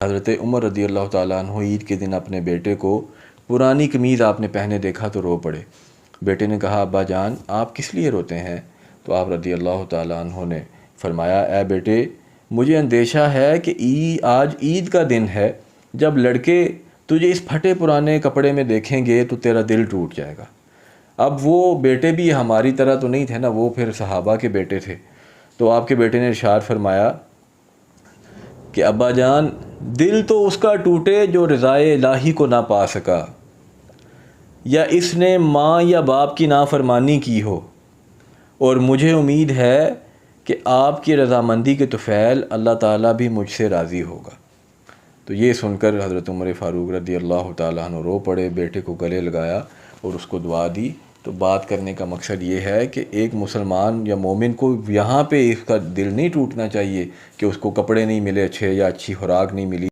حضرت عمر رضی اللہ تعالیٰ عنہ عید کے دن اپنے بیٹے کو پرانی قمیض آپ نے پہنے دیکھا تو رو پڑے۔ بیٹے نے کہا ابا جان آپ کس لیے روتے ہیں؟ تو آپ رضی اللہ تعالیٰ عنہ نے فرمایا اے بیٹے مجھے اندیشہ ہے کہ آج عید کا دن ہے، جب لڑکے تجھے اس پھٹے پرانے کپڑے میں دیکھیں گے تو تیرا دل ٹوٹ جائے گا۔ اب وہ بیٹے بھی ہماری طرح تو نہیں تھے نا، وہ پھر صحابہ کے بیٹے تھے۔ تو آپ کے بیٹے نے ارشاد فرمایا کہ ابا جان دل تو اس کا ٹوٹے جو رضائے الہی کو نہ پا سکا، یا اس نے ماں یا باپ کی نافرمانی کی ہو، اور مجھے امید ہے کہ آپ کی رضامندی کے طفیل اللہ تعالیٰ بھی مجھ سے راضی ہوگا۔ تو یہ سن کر حضرت عمر فاروق رضی اللہ تعالیٰ عنہ رو پڑے، بیٹے کو گلے لگایا اور اس کو دعا دی۔ تو بات کرنے کا مقصد یہ ہے کہ ایک مسلمان یا مومن کو یہاں پہ اس کا دل نہیں ٹوٹنا چاہیے کہ اس کو کپڑے نہیں ملے اچھے یا اچھی خوراک نہیں ملی۔